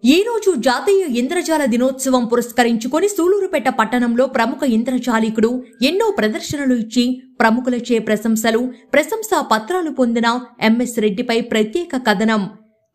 ఈ రోజు జాతీయ ఇంద్రజాల దినోత్సవం పురస్కరించుకొని సూలూరుపేట పట్టణంలో ప్రముఖ ఇంద్రజాలికుడు ఎన్నో ప్రదర్శనలు ఇచ్చి ప్రముఖులచే ప్రశంసా పత్రాలు పొందిన ఎంఎస్ రెడ్డిపై ప్రత్యేక కథనం.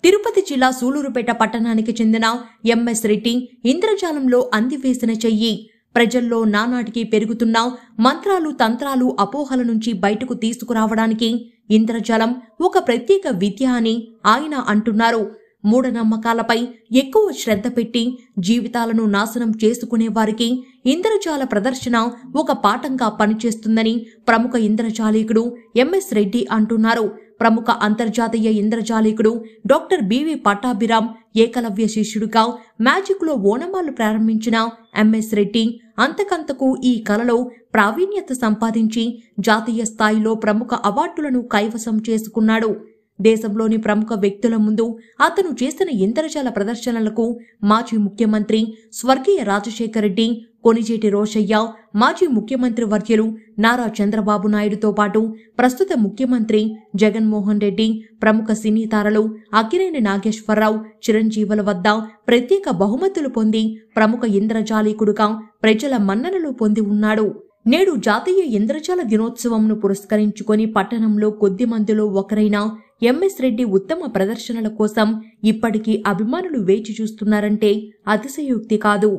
తిరుపతి జిల్లా సూలూరుపేట పట్టణానికి చెందిన ఎంఎస్ రెడ్డి ఇంద్రజాలంలో అందివేసిన చెయ్యి. ప్రజల్లో నానాటికి పెరుగుతున్న మంత్రాలు, తంత్రాలు, అపోహల నుంచి బయటకు తీసుకురావడానికి ఇంద్రజాలం ఒక ప్రత్యేక విద్య అని ఆయన అంటున్నారు. మూఢనమ్మకాలపై ఎక్కువ శ్రద్ధ పెట్టి జీవితాలను నాశనం చేసుకునే వారికి ఇంద్రజాల ప్రదర్శన ఒక పాఠంగా పనిచేస్తుందని ప్రముఖ ఇంద్రజాలికుడు ఎంఎస్ రెడ్డి అంటున్నారు. ప్రముఖ అంతర్జాతీయ ఇంద్రజాలికుడు డాక్టర్ బివి పట్టాభిరామ్ ఏకలవ్య శిష్యుడిగా మ్యాజిక్ లో ఓనమాలు ప్రారంభించిన ఎంఎస్ రెడ్డి అంతకంతకు ఈ కళలో ప్రావీణ్యత సంపాదించి జాతీయ స్థాయిలో ప్రముఖ అవార్డులను కైవసం చేసుకున్నాడు. దేశంలోని ప్రముఖ వ్యక్తుల ముందు అతను చేసిన ఇంద్రజాల ప్రదర్శనలకు మాజీ ముఖ్యమంత్రి స్వర్గీయ రాజశేఖర రెడ్డి, కొణిజేటి రోశయ్య, మాజీ ముఖ్యమంత్రి వర్యులు నారా చంద్రబాబు నాయుడుతో పాటు ప్రస్తుత ముఖ్యమంత్రి జగన్మోహన్ రెడ్డి, ప్రముఖ సినీ తారలు అక్కినేని నాగేశ్వరరావు, చిరంజీవుల వద్ద ప్రత్యేక బహుమతులు పొంది ప్రముఖ ఇంద్రజాలికుడుగా ప్రజల మన్ననలు పొంది ఉన్నాడు. నేడు జాతీయ ఇంద్రజాల దినోత్సవంను పురస్కరించుకొని పట్టణంలో కొద్ది మందిలో ఒకరైన ఎంఎస్ రెడ్డి ఉత్తమ ప్రదర్శనల కోసం ఇప్పటికీ అభిమానులు వేచి చూస్తున్నారంటే అతిశయోక్తి కాదు.